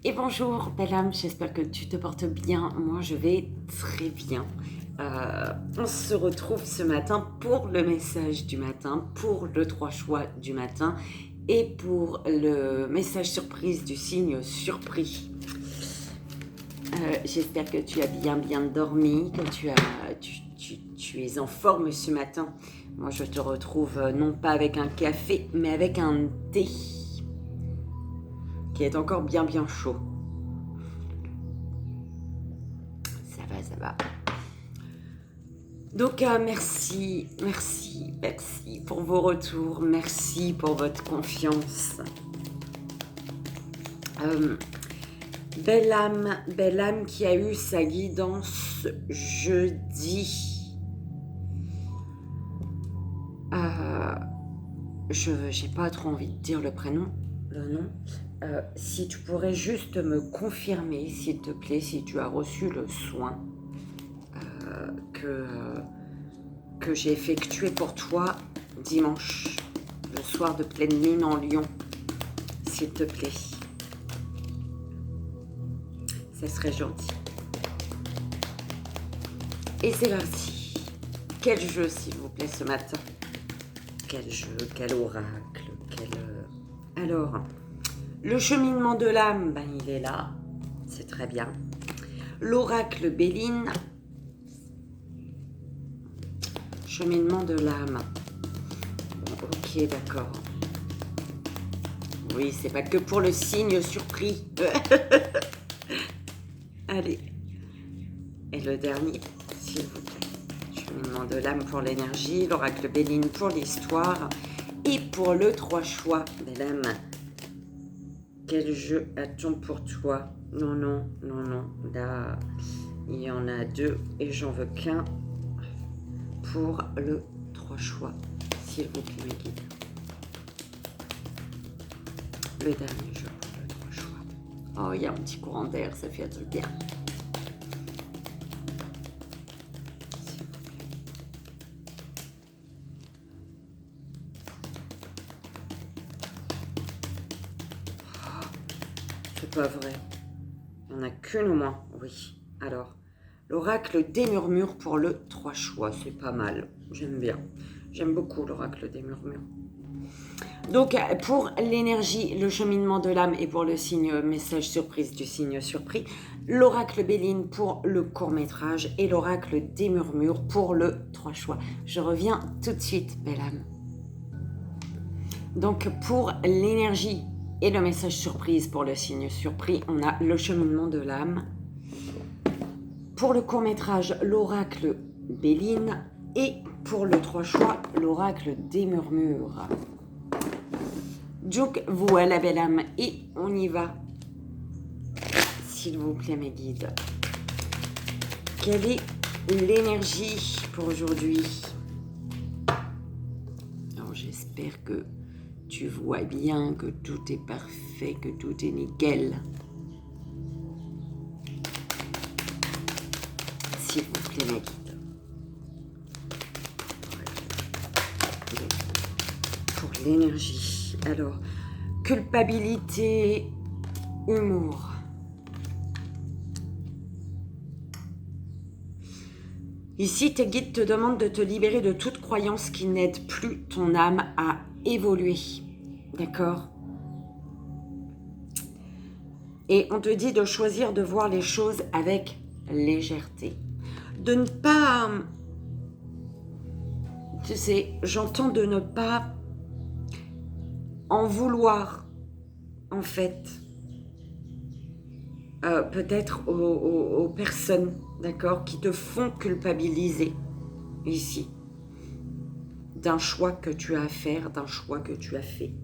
Et bonjour, belle âme, j'espère que tu te portes bien. Moi, je vais très bien. On se retrouve ce matin pour le message du matin, pour le 3 choix du matin et pour le message surprise du signe surpris. J'espère que tu as bien dormi, que tu es en forme ce matin. Moi, je te retrouve non pas avec un café, mais avec un thé qui est encore bien chaud. Ça va. Donc, merci pour vos retours. Merci pour votre confiance. Belle âme qui a eu sa guidance jeudi. J'ai pas trop envie de dire le nom. Si tu pourrais juste me confirmer, s'il te plaît, si tu as reçu le soin que j'ai effectué pour toi dimanche, le soir de pleine lune en Lion, s'il te plaît. Ça serait gentil. Et c'est parti. Quel jeu, s'il vous plaît, ce matin? Quel jeu, quel oracle, Alors, le cheminement de l'âme, il est là. C'est très bien. L'oracle Béline. Cheminement de l'âme. Bon, ok, d'accord. Oui, c'est pas que pour le signe surpris. Allez. Et le dernier, s'il vous plaît. Cheminement de l'âme pour l'énergie, l'oracle Béline pour l'histoire et pour le 3 choix. Belle âme, quel jeu a-t-on pour toi? Non. Là, il y en a 2 et j'en veux qu'un pour le 3 choix. S'il vous plaît, mes guides. Le dernier jeu pour le 3 choix. Oh, il y a un petit courant d'air, ça fait un truc bien. C'est pas vrai. Il n'y en a qu'une au moins. Oui. Alors, l'oracle des murmures pour le 3 choix. C'est pas mal. J'aime bien. J'aime beaucoup l'oracle des murmures. Donc, pour l'énergie, le cheminement de l'âme et pour le signe message surprise du signe surpris, l'oracle Béline pour le court-métrage et l'oracle des murmures pour le 3 choix. Je reviens tout de suite, belle âme. Donc, pour l'énergie et le message surprise pour le signe surpris, on a le cheminement de l'âme. Pour le court-métrage, l'oracle Béline et pour le 3 choix, l'oracle des murmures. Donc voilà, belle âme, et on y va. S'il vous plaît, mes guides. Quelle est l'énergie pour aujourd'hui? Alors, j'espère que tu vois bien, que tout est parfait, que tout est nickel. S'il vous plaît, mes guides. Pour l'énergie. Alors, culpabilité, humour. Ici, tes guides te demandent de te libérer de toute croyance qui n'aide plus ton âme à évoluer. D'accord? Et on te dit de choisir de voir les choses avec légèreté. De ne pas... Tu sais, j'entends de ne pas en vouloir, en fait, peut-être aux personnes, d'accord, qui te font culpabiliser ici, d'un choix que tu as à faire, d'un choix que tu as fait,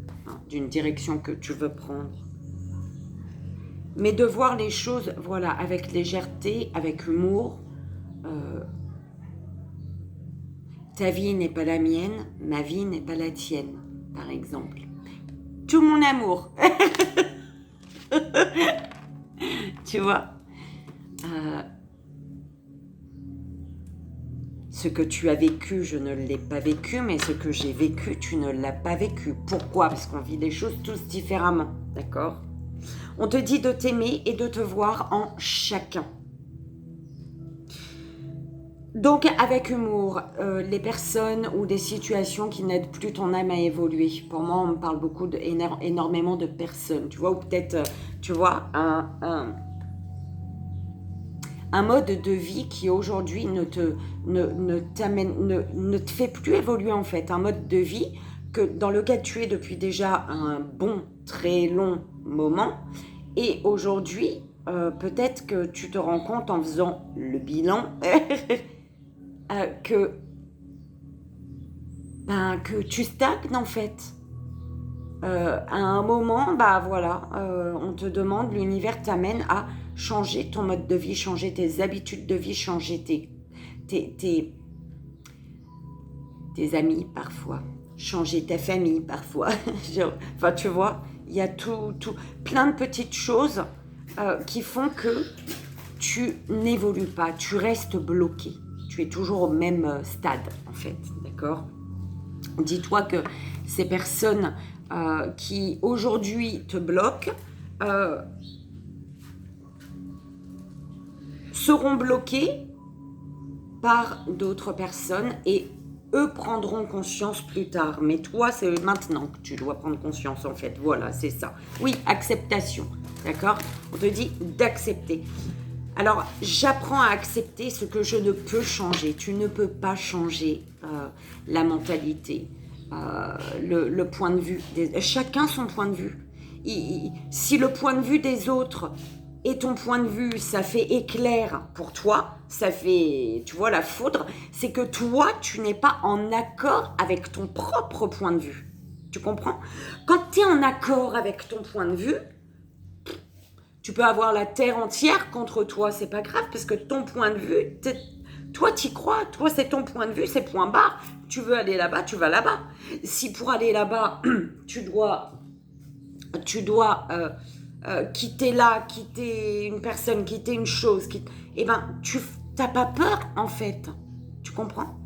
d'une direction que tu veux prendre. Mais de voir les choses, voilà, avec légèreté, avec humour. Ta vie n'est pas la mienne, ma vie n'est pas la tienne, par exemple. Tout mon amour. Tu vois, ce que tu as vécu, je ne l'ai pas vécu, mais ce que j'ai vécu, tu ne l'as pas vécu. Pourquoi? Parce qu'on vit les choses tous différemment, d'accord? On te dit de t'aimer et de te voir en chacun. Donc, avec humour, les personnes ou des situations qui n'aident plus ton âme à évoluer. Pour moi, on me parle beaucoup énormément de personnes, tu vois, ou peut-être, tu vois, un mode de vie qui aujourd'hui ne te fait plus évoluer en fait. Un mode de vie dans lequel tu es depuis déjà un bon, très long moment. Et aujourd'hui, peut-être que tu te rends compte en faisant le bilan que tu stagnes en fait. À un moment, voilà, on te demande, l'univers t'amène à changer ton mode de vie, changer tes habitudes de vie, changer tes amis parfois, changer ta famille parfois. Enfin, tu vois, il y a plein de petites choses qui font que tu n'évolues pas, tu restes bloqué. Tu es toujours au même stade, en fait, d'accord ? Dis-toi que ces personnes qui aujourd'hui te bloquent seront bloquées par d'autres personnes et eux prendront conscience plus tard. Mais toi, c'est maintenant que tu dois prendre conscience, en fait. Voilà, c'est ça. Oui, acceptation, d'accord ? On te dit d'accepter. Alors, j'apprends à accepter ce que je ne peux changer. Tu ne peux pas changer la mentalité, le point de vue. Chacun son point de vue. Si le point de vue des autres et ton point de vue, ça fait éclair pour toi, ça fait, tu vois, la foudre, c'est que toi, tu n'es pas en accord avec ton propre point de vue. Tu comprends ? Quand tu es en accord avec ton point de vue, tu peux avoir la terre entière contre toi, c'est pas grave, parce que ton point de vue, toi t'y crois, toi c'est ton point de vue, c'est point barre. Tu veux aller là-bas, tu vas là-bas. Si pour aller là-bas, tu dois quitter une personne, quitter une chose, eh ben, tu n'as pas peur en fait. Tu comprends ?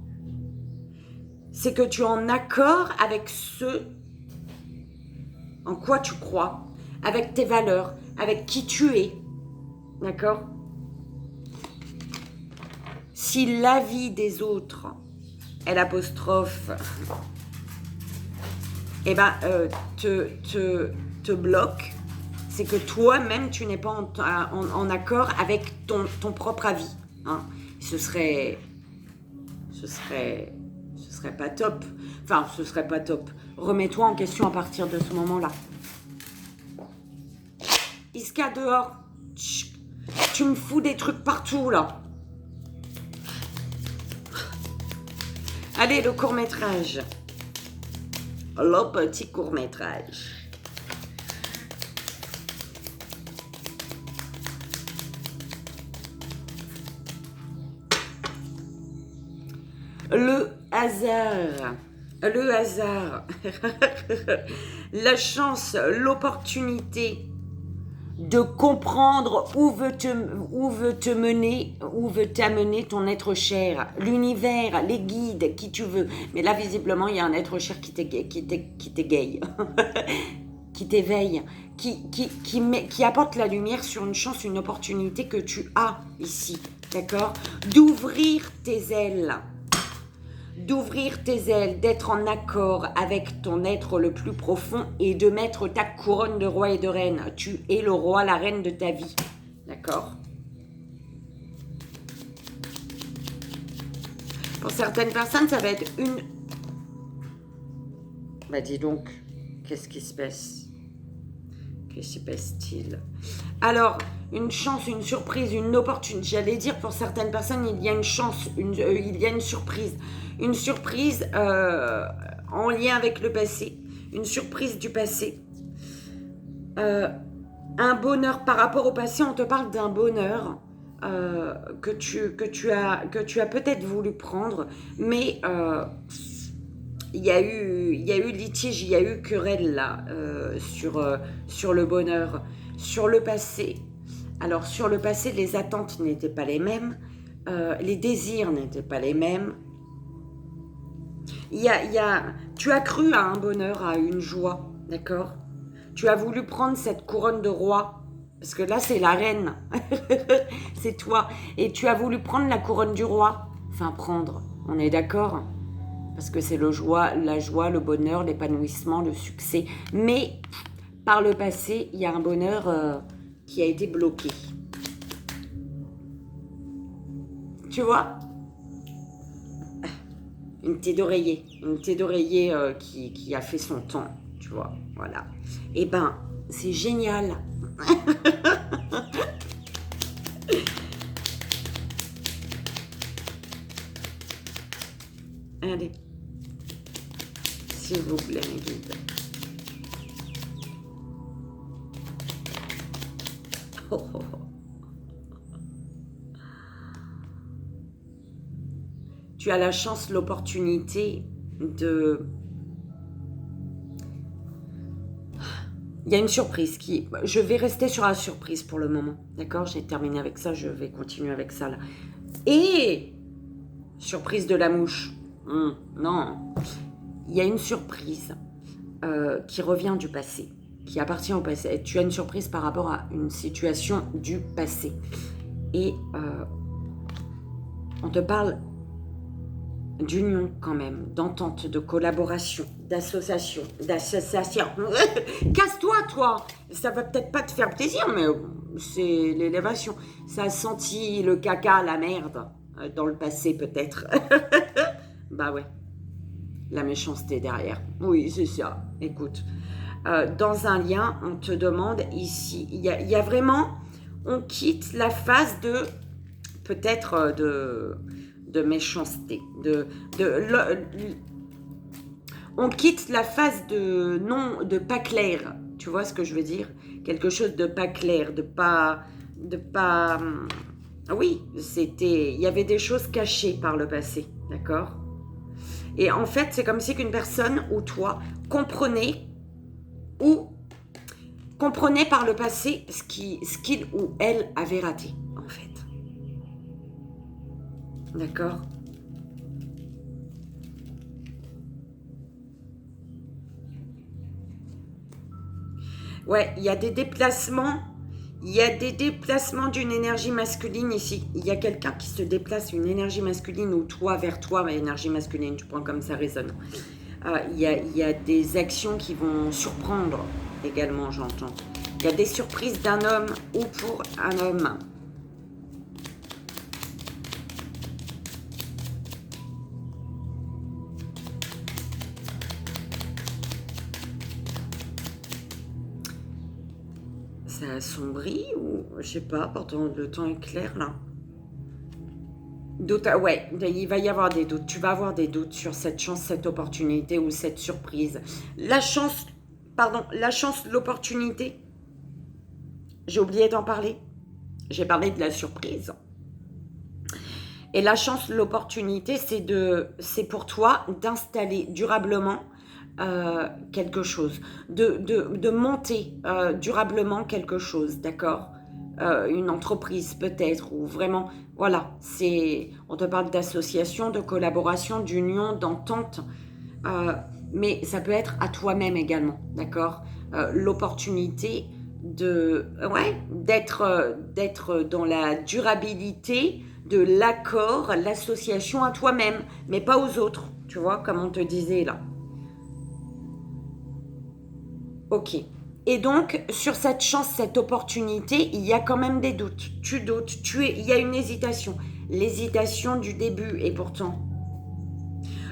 C'est que tu es en accord avec ce en quoi tu crois, avec tes valeurs, avec qui tu es. D'accord ? Si l'avis des autres est l'apostrophe, eh ben, te bloque, c'est que toi-même, tu n'es pas en accord avec ton propre avis. Hein. Ce serait pas top. Enfin, ce serait pas top. Remets-toi en question à partir de ce moment-là. Iska, dehors. Chut. Tu me fous des trucs partout, là. Allez, le court-métrage. Le petit court-métrage. Le hasard. Le hasard. La chance, l'opportunité de comprendre où veut t'amener ton être cher, l'univers, les guides, qui tu veux. Mais là, visiblement, il y a un être cher qui t'égaye, qui t'éveille, qui apporte la lumière sur une chance, une opportunité que tu as ici, d'accord ? D'ouvrir tes ailes. D'être en accord avec ton être le plus profond et de mettre ta couronne de roi et de reine. Tu es le roi, la reine de ta vie. D'accord ? Pour certaines personnes, ça va être une... Bah dis donc, qu'est-ce qui se passe ? Que se passe-t-il ? Alors, une chance, une surprise, une opportunité. J'allais dire, pour certaines personnes, il y a une chance, il y a une surprise. Une surprise en lien avec le passé. Une surprise du passé. Un bonheur par rapport au passé. On te parle d'un bonheur que tu as peut-être voulu prendre. Mais il y a eu litige, il y a eu querelle là sur le bonheur. Sur le passé. Alors, sur le passé, les attentes n'étaient pas les mêmes. Les désirs n'étaient pas les mêmes. Tu as cru à un bonheur, à une joie, d'accord ? Tu as voulu prendre cette couronne de roi, parce que là, c'est la reine. C'est toi. Et tu as voulu prendre la couronne du roi. Enfin, prendre, on est d'accord? Parce que c'est la joie, le bonheur, l'épanouissement, le succès. Mais par le passé, il y a un bonheur qui a été bloqué. Tu vois? Une thé d'oreiller. Une thé d'oreiller qui a fait son temps. Tu vois, voilà. Eh ben, c'est génial. Allez. S'il vous plaît, mes guides. Oh, oh, oh. Tu as la chance, l'opportunité de... Il y a une surprise qui... Je vais rester sur la surprise pour le moment. D'accord? J'ai terminé avec ça, je vais continuer avec ça là. Et... Surprise de la mouche. Non. Il y a une surprise qui revient du passé, qui appartient au passé. Et tu as une surprise par rapport à une situation du passé. Et on te parle d'union quand même, d'entente, de collaboration, d'association. Casse-toi, toi. Ça va peut-être pas te faire plaisir, mais c'est l'élévation. Ça a senti le caca, la merde, dans le passé peut-être. Bah ouais, la méchanceté derrière. Oui, c'est ça. Écoute, dans un lien, on te demande ici, il y a vraiment, on quitte la phase de, peut-être de méchanceté, on quitte la phase de non, de pas clair. Tu vois ce que je veux dire? Quelque chose de pas clair, de pas, oui, il y avait des choses cachées par le passé, d'accord? Et en fait, c'est comme si qu'une personne ou toi comprenait par le passé ce qu'il ou elle avait raté, en fait. D'accord? Ouais, il y a des déplacements. Il y a des déplacements d'une énergie masculine ici. Il y a quelqu'un qui se déplace, une énergie masculine, ou toi vers toi, mais énergie masculine, tu prends comme ça résonne. Il y a des actions qui vont surprendre également, j'entends. Il y a des surprises d'un homme ou pour un homme. Ça assombrit ou je sais pas, pourtant le temps est clair là. Doute, ouais, il va y avoir des doutes. Tu vas avoir des doutes sur cette chance, cette opportunité ou cette surprise. La chance, l'opportunité. J'ai oublié d'en parler. J'ai parlé de la surprise. Et la chance, l'opportunité, c'est pour toi d'installer durablement quelque chose, de monter durablement quelque chose, d'accord? Une entreprise peut-être, ou vraiment, voilà, on te parle d'association, de collaboration, d'union, d'entente, mais ça peut être à toi-même également, d'accord? L'opportunité d'être dans la durabilité de l'accord, l'association à toi-même, mais pas aux autres, tu vois, comme on te disait là. Ok. Et donc, sur cette chance, cette opportunité, il y a quand même des doutes. Tu doutes, il y a une hésitation. L'hésitation du début, et pourtant,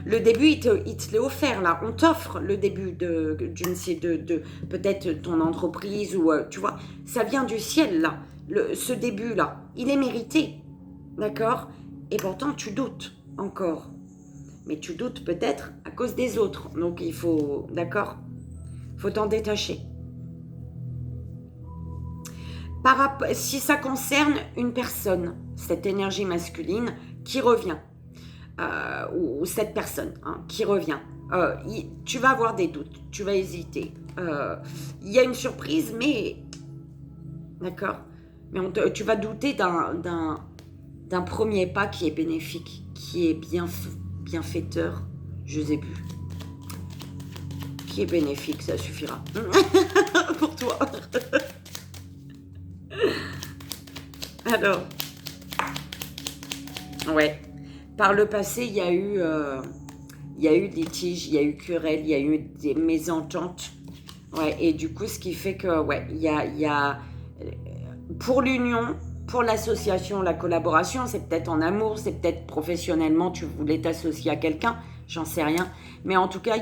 le début, il te l'est offert, là. On t'offre le début de peut-être ton entreprise, ou, tu vois, ça vient du ciel, là. Ce début-là, il est mérité, d'accord? Et pourtant, tu doutes encore. Mais tu doutes peut-être à cause des autres. Donc, il faut, d'accord? Il faut t'en détacher. Si ça concerne une personne, cette énergie masculine qui revient, ou cette personne qui revient, tu vas avoir des doutes, tu vas hésiter. Il y a une surprise, mais... D'accord? Mais tu vas douter d'un premier pas qui est bénéfique, qui est bienfaiteur, je sais plus. qui est bénéfique, ça suffira. Pour toi. Alors, ouais. Par le passé, il y a eu litige, il y a eu querelle, il y a eu des mésententes. Ouais, et du coup, ce qui fait que, ouais, il y a pour l'union, pour l'association, la collaboration, c'est peut-être en amour, c'est peut-être professionnellement, tu voulais t'associer à quelqu'un, j'en sais rien. Mais en tout cas,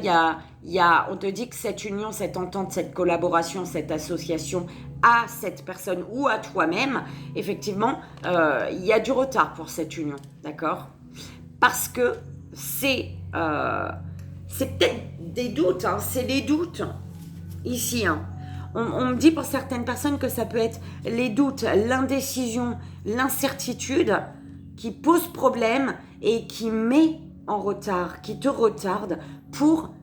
on te dit que cette union, cette entente, cette collaboration, cette association à cette personne ou à toi-même, effectivement, il y a du retard pour cette union, d'accord ? Parce que c'est peut-être des doutes, hein, c'est les doutes ici. Hein. On me dit pour certaines personnes que ça peut être les doutes, l'indécision, l'incertitude qui pose problème et qui met en retard, qui te retarde pour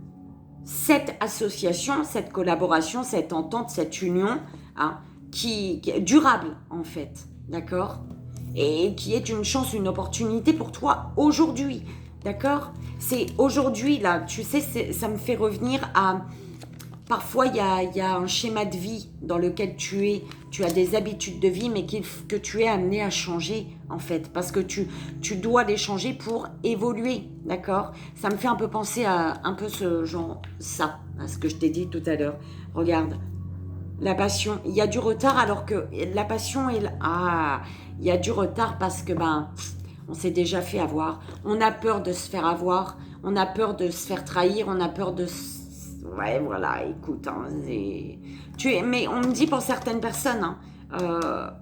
cette association, cette collaboration, cette entente, cette union, hein, qui est durable en fait, d'accord ? Et qui est une chance, une opportunité pour toi aujourd'hui, d'accord ? C'est aujourd'hui, là, tu sais, ça me fait revenir à... Parfois, il y a un schéma de vie dans lequel tu as des habitudes de vie, mais que tu es amené à changer, en fait, parce que tu dois les changer pour évoluer, d'accord ? Ça me fait un peu penser à un peu ce genre, ça, à ce que je t'ai dit tout à l'heure. Regarde, la passion, il y a du retard alors que la passion est... Ah, il y a du retard parce que, on s'est déjà fait avoir. On a peur de se faire avoir, on a peur de se faire trahir, on a peur de... Ouais, voilà, écoute, hein, mais on me dit pour certaines personnes, hein,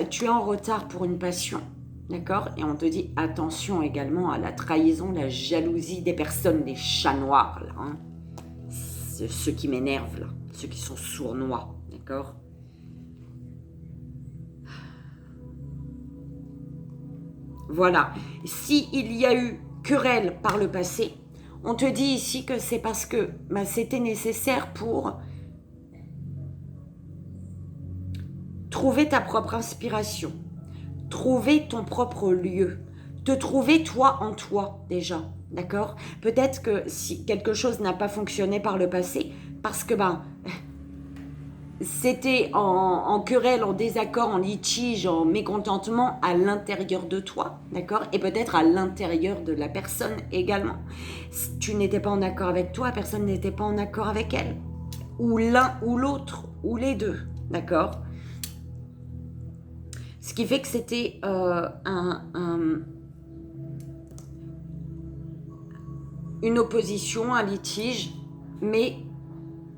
tu es en retard pour une passion, d'accord ? Et on te dit attention également à la trahison, la jalousie des personnes, les chats noirs, là, hein, ceux qui m'énervent, là, ceux qui sont sournois, d'accord ? Voilà, s'il y a eu querelle par le passé, on te dit ici que c'est parce que c'était nécessaire pour trouver ta propre inspiration, trouver ton propre lieu, te trouver toi en toi déjà, d'accord ? Peut-être que si quelque chose n'a pas fonctionné par le passé, parce que c'était en querelle, en désaccord, en litige, en mécontentement à l'intérieur de toi, d'accord ? Et peut-être à l'intérieur de la personne également. Si tu n'étais pas en accord avec toi, personne n'était pas en accord avec elle. Ou l'un ou l'autre, ou les deux, d'accord ? Ce qui fait que c'était une opposition, un litige, mais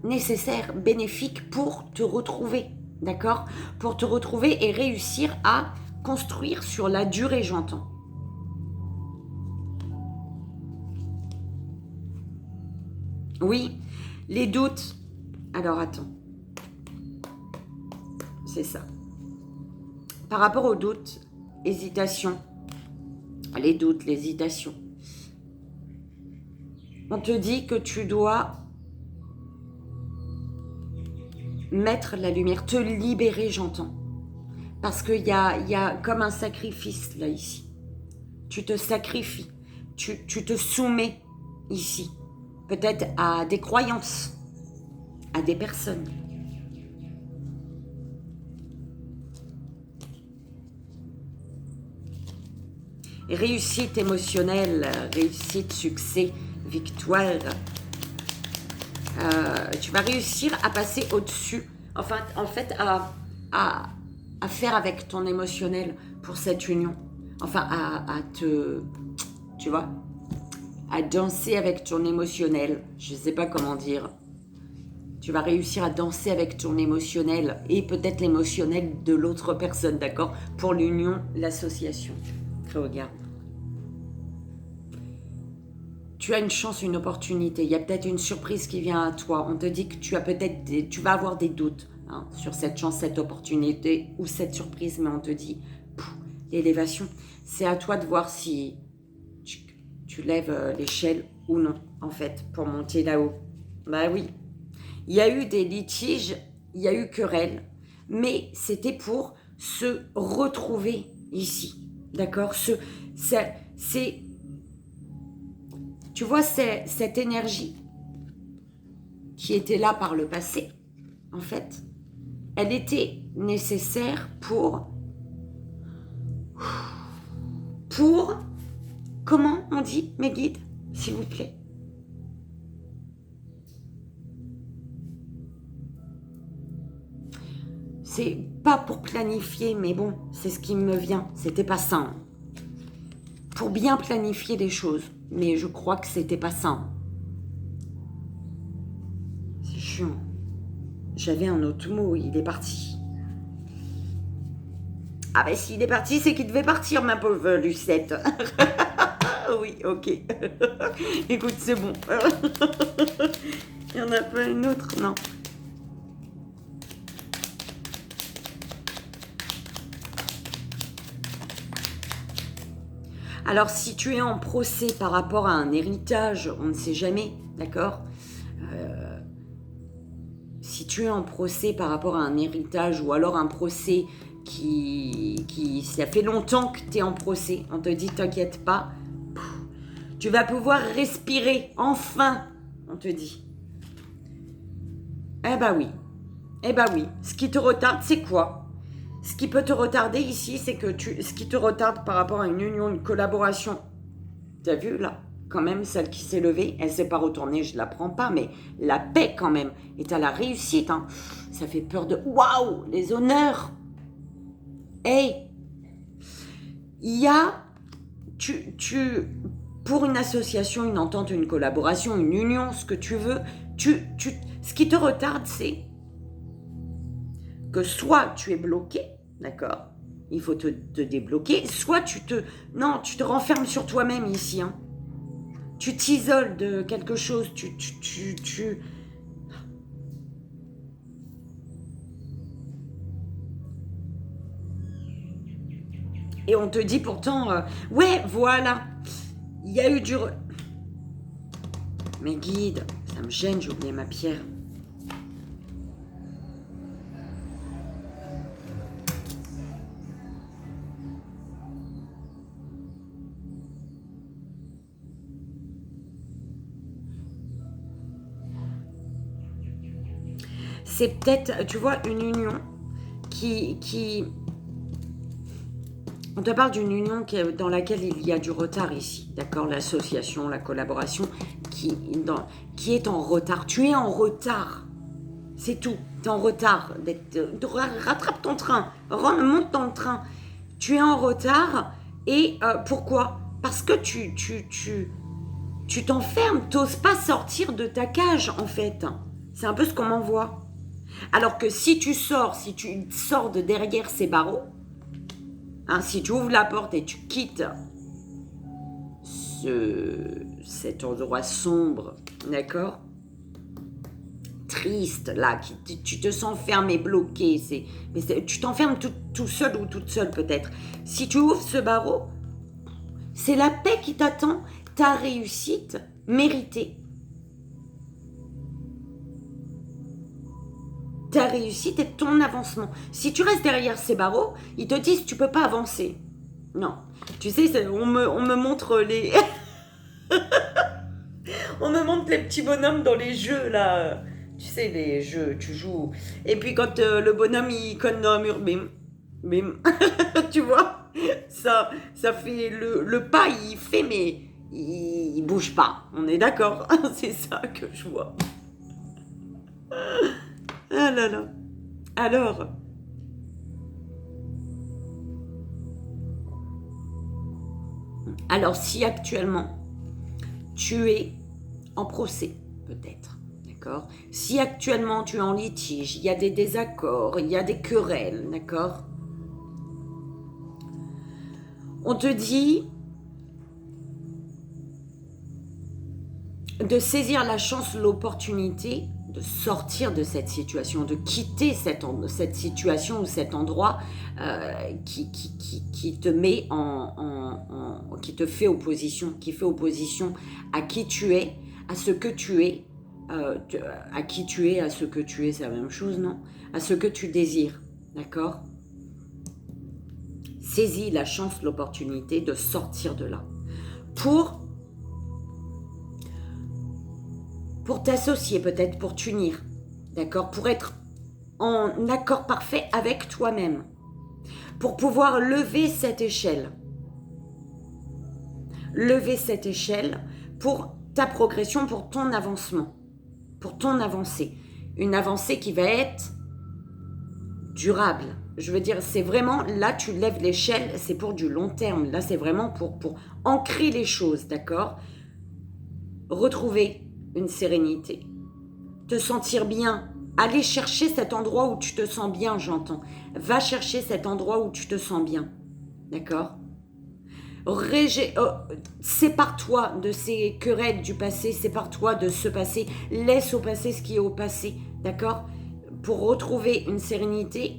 nécessaire, bénéfique pour te retrouver, d'accord ? Pour te retrouver et réussir à construire sur la durée, j'entends. Oui, les doutes. Alors, attends. C'est ça. Par rapport aux doutes, hésitation, les doutes, l'hésitation, on te dit que tu dois mettre la lumière, te libérer, j'entends. Parce qu'il y a comme un sacrifice, là, ici. Tu te sacrifies, tu te soumets, ici. Peut-être à des croyances, à des personnes. Réussite émotionnelle, réussite, succès, victoire. Tu vas réussir à passer au-dessus, en fait à faire avec ton émotionnel pour cette union. Enfin, tu vois, à danser avec ton émotionnel. Je ne sais pas comment dire. Tu vas réussir à danser avec ton émotionnel et peut-être l'émotionnel de l'autre personne, d'accord ? Pour l'union, l'association. Regarde. Tu as une chance, une opportunité. Il y a peut-être une surprise qui vient à toi. On te dit que tu vas avoir des doutes, hein, sur cette chance, cette opportunité ou cette surprise, mais on te dit, l'élévation, c'est à toi de voir si tu lèves l'échelle ou non, en fait, pour monter là-haut. Bah oui. Il y a eu des litiges, il y a eu querelle, mais c'était pour se retrouver ici, d'accord ? Tu vois, cette énergie qui était là par le passé, en fait, elle était nécessaire pour... Comment on dit, mes guides, s'il vous plaît? C'est pas pour planifier, mais bon, c'est ce qui me vient. C'était pas ça. Hein. Pour bien planifier les choses. Mais je crois que c'était pas ça. Hein. C'est chiant. J'avais un autre mot, il est parti. Ah ben s'il est parti, c'est qu'il devait partir, ma pauvre Lucette. Oui, ok. Écoute, c'est bon. Il n'y en a pas une autre, non. Alors, si tu es en procès par rapport à un héritage, on ne sait jamais, d'accord ? Si tu es en procès par rapport à un héritage ou alors un procès ça fait longtemps que tu es en procès, on te dit t'inquiète pas, tu vas pouvoir respirer, enfin, on te dit. Eh ben oui, ce qui te retarde, c'est quoi ? Ce qui peut te retarder ici, c'est que ce qui te retarde par rapport à une union, une collaboration, t'as vu là ? Quand même, celle qui s'est levée, elle ne s'est pas retournée, je ne la prends pas, mais la paix quand même, et t'as la réussite, hein. Ça fait peur de... Waouh, les honneurs. Hey, il y a... Pour une association, une entente, une collaboration, une union, ce que tu veux, ce qui te retarde, c'est que soit tu es bloqué, d'accord ? Il faut te débloquer, soit tu te renfermes sur toi-même ici, hein. Tu t'isoles de quelque chose, Et on te dit pourtant, ouais, voilà, il y a eu du... Mes guides, ça me gêne, j'ai oublié ma pierre. C'est peut-être, tu vois, une union qui... On te parle d'une union dans laquelle il y a du retard ici, d'accord ? L'association, la collaboration qui est en retard. Tu es en retard, c'est tout. Tu es en retard. Rattrape ton train, monte dans le train. Tu es en retard et pourquoi ? Parce que tu t'enfermes, tu n'oses pas sortir de ta cage en fait. C'est un peu ce qu'on m'envoie. Alors que si tu sors de derrière ces barreaux, hein, si tu ouvres la porte et tu quittes cet endroit sombre, d'accord ? Triste, là, tu te sens fermé, bloqué, tu t'enfermes tout seul ou toute seule peut-être. Si tu ouvres ce barreau, c'est la paix qui t'attend, ta réussite méritée. Ta réussite et ton avancement. Si tu restes derrière ces barreaux, ils te disent tu peux pas avancer. Non. Tu sais, on me montre les... on me montre les petits bonhommes dans les jeux, là. Tu sais, les jeux, tu joues. Et puis quand le bonhomme, il conne dans un mur, bim, bim. Tu vois, ça fait le pas, il fait, mais il bouge pas. On est d'accord. C'est ça que je vois. Ah là là. Alors si actuellement tu es en procès, peut-être, d'accord ? Si actuellement tu es en litige, il y a des désaccords, il y a des querelles, d'accord ? On te dit de saisir la chance, l'opportunité de sortir de cette situation, de quitter cette situation ou cet endroit qui te met qui te fait opposition, qui fait opposition à qui tu es, à ce que tu es, à qui tu es, à ce que tu es, c'est la même chose, non ? À ce que tu désires, d'accord ? Saisis la chance, l'opportunité de sortir de là. Pour pour t'associer peut-être, pour t'unir, d'accord? Pour être en accord parfait avec toi-même, pour pouvoir lever cette échelle. Lever cette échelle pour ta progression, pour ton avancement, pour ton avancée. Une avancée qui va être durable. Je veux dire, c'est vraiment, là tu lèves l'échelle, c'est pour du long terme. Là c'est vraiment pour ancrer les choses, d'accord? Retrouver une sérénité. Te sentir bien. Aller chercher cet endroit où tu te sens bien, j'entends. Va chercher cet endroit où tu te sens bien. D'accord? Sépare-toi de ces querelles du passé, sépare-toi de ce passé, laisse au passé ce qui est au passé, d'accord? Pour retrouver une sérénité,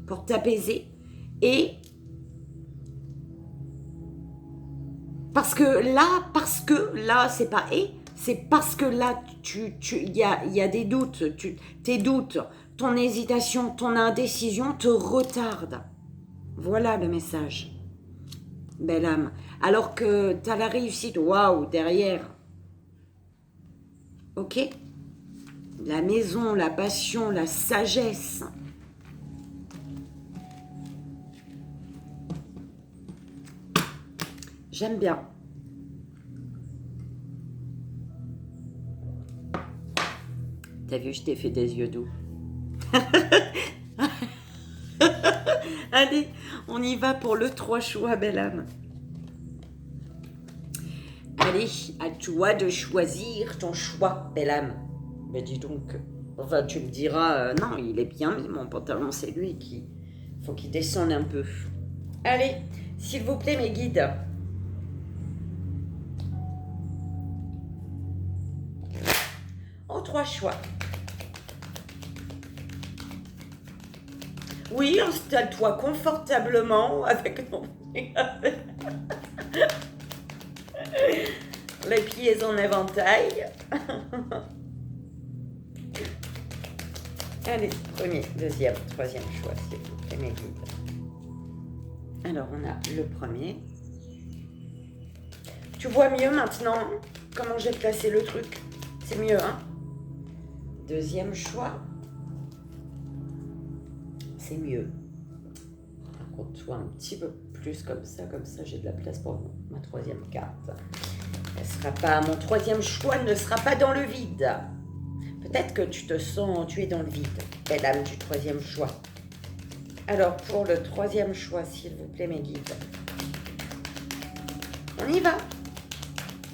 pour t'apaiser, et parce que là, c'est pas c'est parce que là, il y a des doutes, tes doutes, ton hésitation, ton indécision te retardent. Voilà le message. Belle âme. Alors que tu as la réussite, waouh, derrière. Ok? La maison, la passion, la sagesse. J'aime bien. T'as vu, je t'ai fait des yeux doux. Allez, on y va pour le 3 choix, belle âme. Allez, à toi de choisir ton choix, belle âme. Mais dis donc, enfin tu me diras, non, il est bien mis mon pantalon, c'est lui qui... faut qu'il descende un peu. Allez, s'il vous plaît mes guides. En 3 choix. Oui, installe-toi confortablement avec ton... les pieds en éventail. Allez, premier, deuxième, troisième choix, s'il vous plaît, mes guides. Alors, on a le premier. Tu vois mieux maintenant comment j'ai placé le truc? C'est mieux, hein? Deuxième choix. C'est mieux. Par contre, toi, un petit peu plus comme ça j'ai de la place pour ma troisième carte. Elle sera pas, mon troisième choix ne sera pas dans le vide. Peut-être que tu te sens, tu es dans le vide, belle âme du troisième choix. Alors, pour le troisième choix, s'il vous plaît, mes guides. On y va.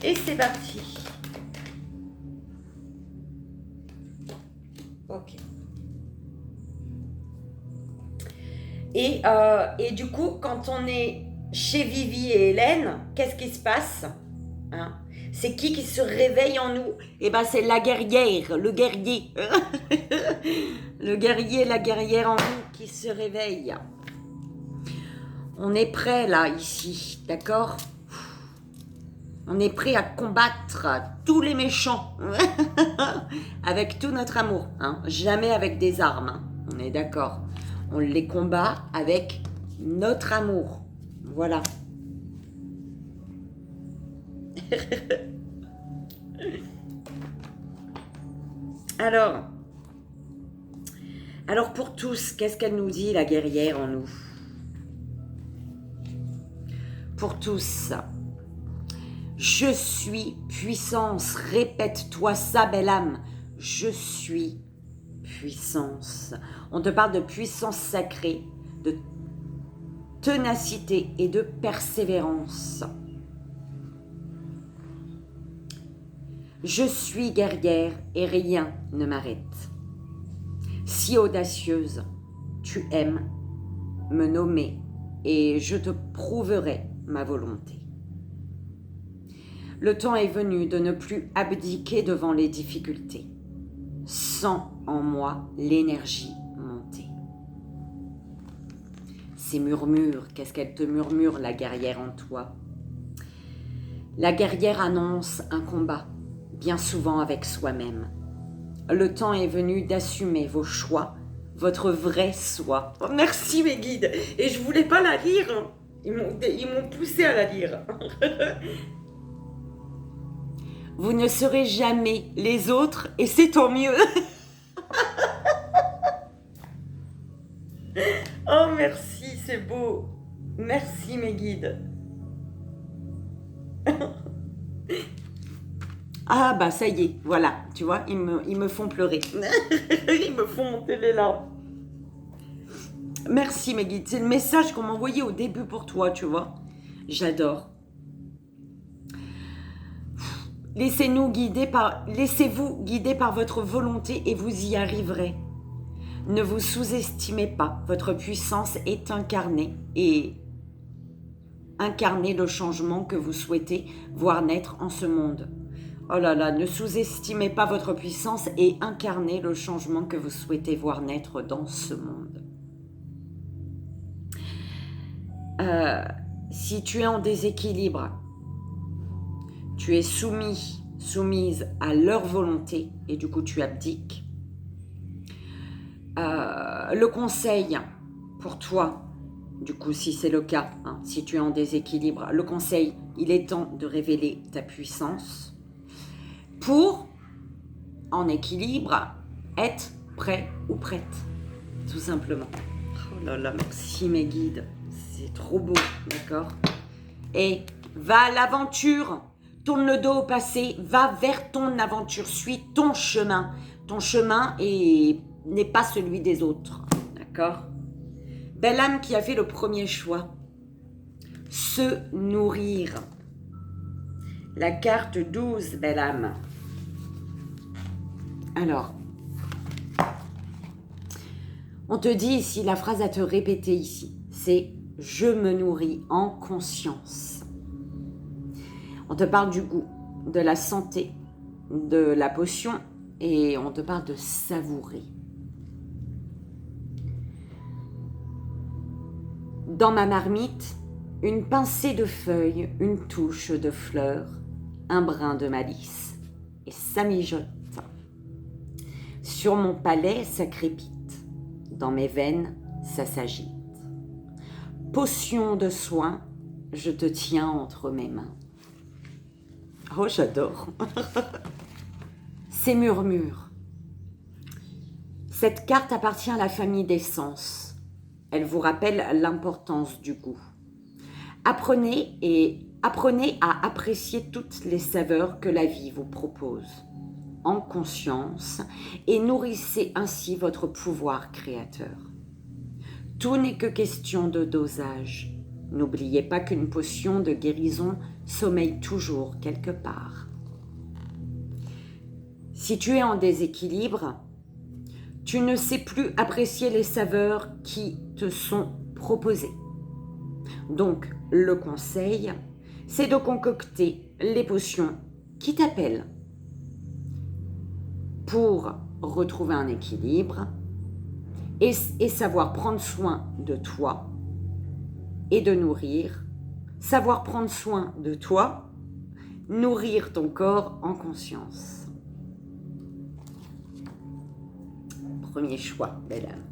Et c'est parti. Ok. Et du coup, quand on est chez Vivi et Hélène, qu'est-ce qui se passe, hein? C'est qui se réveille en nous? Eh bien, c'est la guerrière, le guerrier. Le guerrier, la guerrière en nous qui se réveille. On est prêt, là, ici, d'accord? On est prêt à combattre tous les méchants. Avec tout notre amour, hein? Jamais avec des armes, hein? On est d'accord. On les combat avec notre amour. Voilà. Alors pour tous, qu'est-ce qu'elle nous dit, la guerrière en nous? Pour tous, je suis puissance. Répète-toi ça, belle âme. Je suis puissance. On te parle de puissance sacrée, de ténacité et de persévérance. Je suis guerrière et rien ne m'arrête. Si audacieuse, tu aimes me nommer et je te prouverai ma volonté. Le temps est venu de ne plus abdiquer devant les difficultés. Sens en moi l'énergie monter. Ces murmures, qu'est-ce qu'elle te murmure, la guerrière en toi? La guerrière annonce un combat, bien souvent avec soi-même. Le temps est venu d'assumer vos choix, votre vrai soi. Oh, merci mes guides. Et je voulais pas la lire. Ils m'ont poussé à la lire. Vous ne serez jamais les autres et c'est tant mieux. Oh, merci, c'est beau. Merci, mes guides. Ah, bah ça y est, voilà, tu vois, ils me font pleurer. Ils me font monter les larmes. Merci, mes guides. C'est le message qu'on m'envoyait au début pour toi, tu vois. J'adore. Laissez-vous guider par votre volonté et vous y arriverez. Ne vous sous-estimez pas. Votre puissance est incarnée et incarnez le changement que vous souhaitez voir naître en ce monde. Oh là là, ne sous-estimez pas votre puissance et incarnez le changement que vous souhaitez voir naître dans ce monde. Si tu es en déséquilibre, tu es soumise à leur volonté et du coup tu abdiques. Le conseil pour toi, du coup si c'est le cas, si tu es en déséquilibre, le conseil, il est temps de révéler ta puissance pour, en équilibre, être prêt ou prête, tout simplement. Oh là là, merci mes guides, c'est trop beau, d'accord? Et va à l'aventure, tourne le dos au passé, va vers ton aventure, suis ton chemin. Ton chemin n'est pas celui des autres, d'accord? Belle âme qui a fait le premier choix, se nourrir. La carte 12, belle âme. Alors, on te dit ici, la phrase à te répéter ici, c'est « je me nourris en conscience ». On te parle du goût, de la santé, de la potion et on te parle de savourer. Dans ma marmite, une pincée de feuilles, une touche de fleurs, un brin de malice et ça mijote. Sur mon palais, ça crépite. Dans mes veines, ça s'agite. Potion de soin, je te tiens entre mes mains. Oh, j'adore. Ces murmures. Cette carte appartient à la famille des sens. Elle vous rappelle l'importance du goût. Apprenez à apprécier toutes les saveurs que la vie vous propose en conscience et nourrissez ainsi votre pouvoir créateur. Tout n'est que question de dosage. N'oubliez pas qu'une potion de guérison sommeille toujours quelque part. Si tu es en déséquilibre, tu ne sais plus apprécier les saveurs qui te sont proposées. Donc, le conseil, c'est de concocter les potions qui t'appellent pour retrouver un équilibre et savoir prendre soin de toi et de nourrir, savoir prendre soin de toi, nourrir ton corps en conscience. Premier choix, belle âme.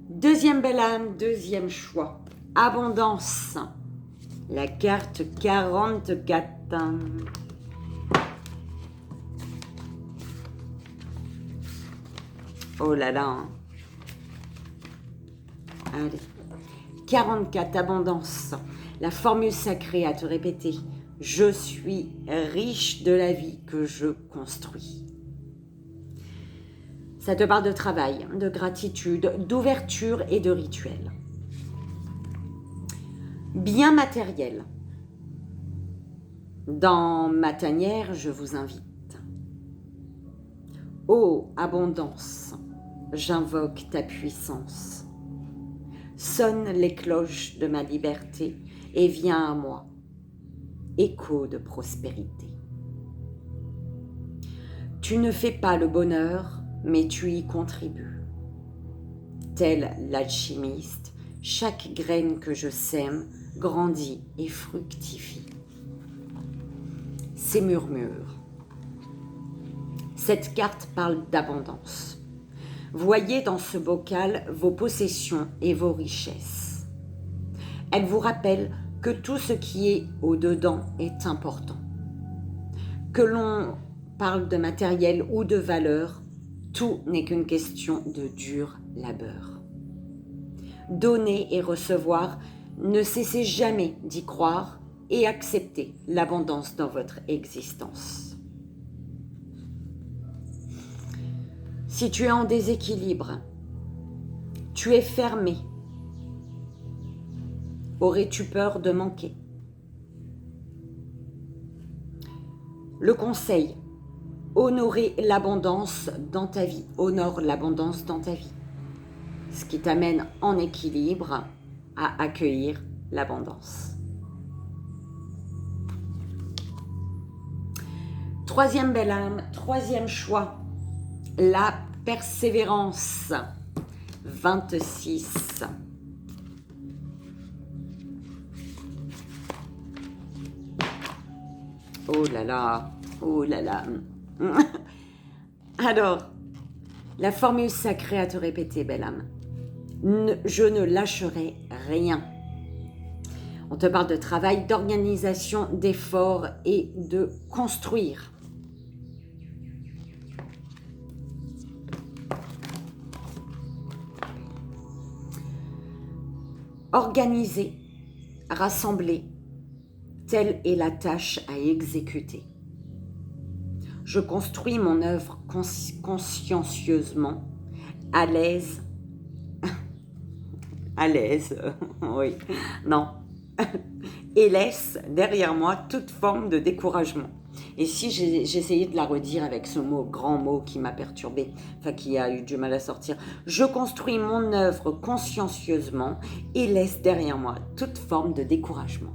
Deuxième belle âme, deuxième choix, abondance. La carte 44. Oh là là. Hein. Allez. 44, abondance. La formule sacrée à te répéter. Je suis riche de la vie que je construis. Ça te parle de travail, de gratitude, d'ouverture et de rituel. Bien matériel. Dans ma tanière, je vous invite. Ô abondance, j'invoque ta puissance. Sonne les cloches de ma liberté et viens à moi, écho de prospérité. Tu ne fais pas le bonheur, mais tu y contribues. Tel l'alchimiste, chaque graine que je sème grandit et fructifie. Ces murmures. Cette carte parle d'abondance. Voyez dans ce bocal vos possessions et vos richesses. Elle vous rappelle que tout ce qui est au-dedans est important. que l'on parle de matériel ou de valeur, tout n'est qu'une question de dur labeur. Donner et recevoir, ne cessez jamais d'y croire et acceptez l'abondance dans votre existence. Si tu es en déséquilibre, tu es fermé, aurais-tu peur de manquer? Le conseil, honorer l'abondance dans ta vie, honore l'abondance dans ta vie, ce qui t'amène en équilibre à accueillir l'abondance. Troisième belle âme, troisième choix, la persévérance. 26. Oh là là, oh là là. Alors, la formule sacrée à te répéter, belle âme. Je ne lâcherai rien. On te parle de travail, d'organisation, d'effort et de construire. Organiser, rassembler, telle est la tâche à exécuter. Je construis mon œuvre consciencieusement, à l'aise, oui, non, et laisse derrière moi toute forme de découragement. Et si j'essayais de la redire avec ce mot, grand mot qui m'a perturbée, enfin qui a eu du mal à sortir, je construis mon œuvre consciencieusement et laisse derrière moi toute forme de découragement.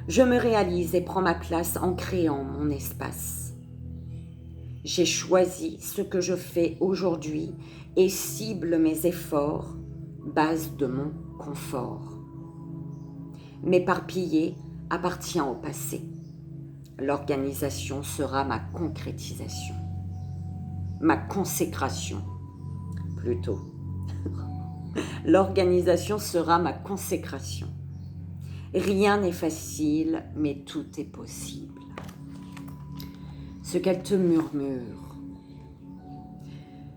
Je me réalise et prends ma place en créant mon espace. J'ai choisi ce que je fais aujourd'hui et cible mes efforts, base de mon confort. M'éparpiller appartient au passé. L'organisation sera ma concrétisation. Ma consécration, plutôt. L'organisation sera ma consécration. Rien n'est facile, mais tout est possible. Ce qu'elle te murmure.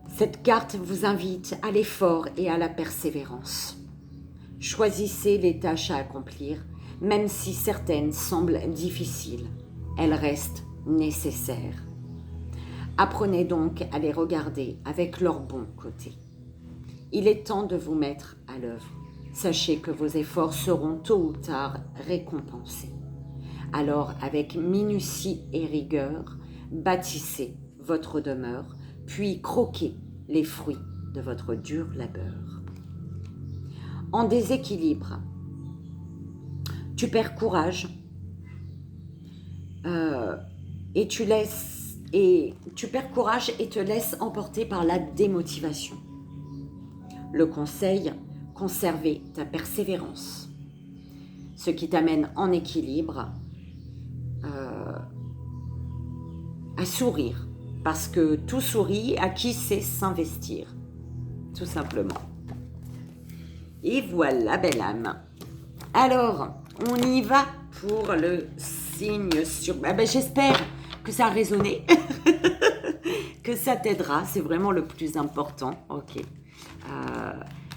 Cette carte vous invite à l'effort et à la persévérance. Choisissez les tâches à accomplir, même si certaines semblent difficiles. Elles restent nécessaires. Apprenez donc à les regarder avec leur bon côté. Il est temps de vous mettre à l'œuvre. Sachez que vos efforts seront tôt ou tard récompensés. Alors, avec minutie et rigueur, bâtissez votre demeure, puis croquez les fruits de votre dur labeur. En déséquilibre, tu perds courage et tu perds courage et te laisses emporter par la démotivation. Le conseil, conserver ta persévérance, ce qui t'amène en équilibre, à sourire, parce que tout sourit à qui sait s'investir, tout simplement. Et voilà, belle âme. Alors, on y va pour le signe sur... j'espère que ça a résonné, que ça t'aidera, c'est vraiment le plus important. Ok.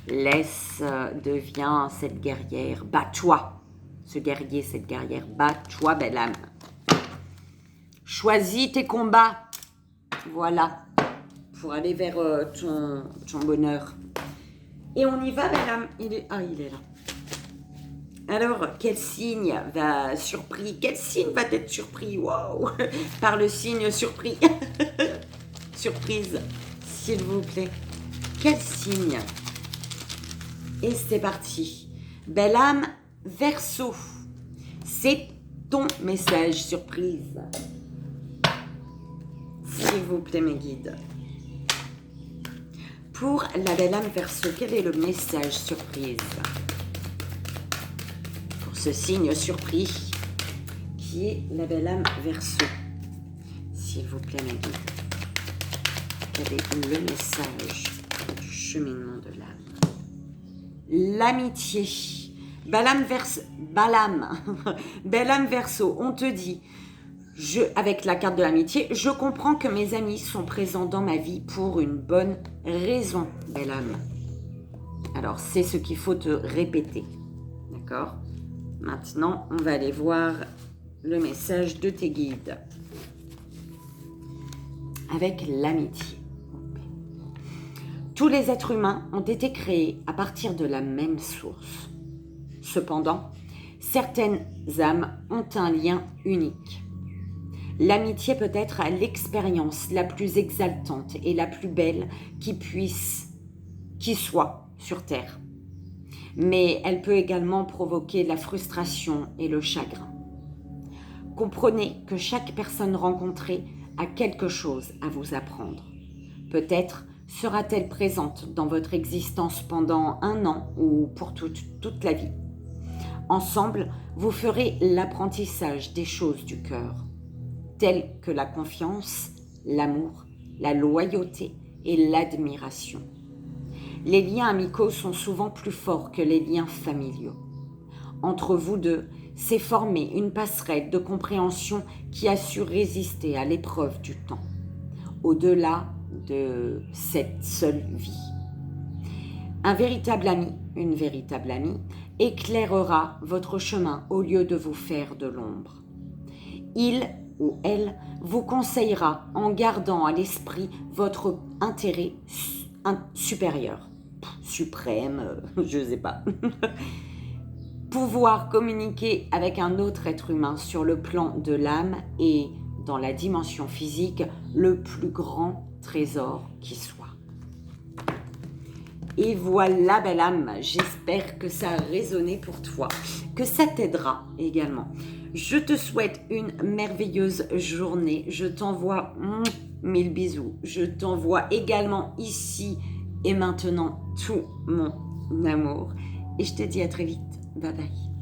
Laisse, deviens cette guerrière, bats-toi. Ce guerrier, cette guerrière, bats-toi, belle âme. Choisis tes combats, voilà, pour aller vers ton bonheur. Et on y va, belle âme. Il est là. Alors, quel signe va être surpris, wow, par le signe surpris. Surprise, s'il vous plaît. Quel signe? Et c'est parti. Belle âme, Verseau. C'est ton message surprise. S'il vous plaît, mes guides. Pour la belle âme Verseau, quel est le message surprise pour ce signe surpris qui est la belle âme Verseau? S'il vous plaît, mes guides. Quel est le message du cheminement de l'âme? L'amitié. Belle âme Verseau, on te dit, Avec la carte de l'amitié, je comprends que mes amis sont présents dans ma vie pour une bonne raison, belle âme. Alors, c'est ce qu'il faut te répéter. D'accord? Maintenant, on va aller voir le message de tes guides. Avec l'amitié. Tous les êtres humains ont été créés à partir de la même source. Cependant, certaines âmes ont un lien unique. L'amitié peut être l'expérience la plus exaltante et la plus belle qui soit sur Terre. Mais elle peut également provoquer la frustration et le chagrin. Comprenez que chaque personne rencontrée a quelque chose à vous apprendre. Peut-être sera-t-elle présente dans votre existence pendant 1 an ou pour toute la vie. Ensemble, vous ferez l'apprentissage des choses du cœur, telles que la confiance, l'amour, la loyauté et l'admiration. Les liens amicaux sont souvent plus forts que les liens familiaux. Entre vous deux, s'est formée une passerelle de compréhension qui a su résister à l'épreuve du temps, au-delà de cette seule vie. Un véritable ami, une véritable amie, éclairera votre chemin au lieu de vous faire de l'ombre. Il ou elle vous conseillera en gardant à l'esprit votre intérêt supérieur, suprême, je ne sais pas. Pouvoir communiquer avec un autre être humain sur le plan de l'âme et dans la dimension physique, le plus grand trésor qui soit. Et voilà, belle âme, j'espère que ça a résonné pour toi, que ça t'aidera également. Je te souhaite une merveilleuse journée. Je t'envoie 1000 bisous. Je t'envoie également ici et maintenant tout mon amour. Et je te dis à très vite. Bye bye.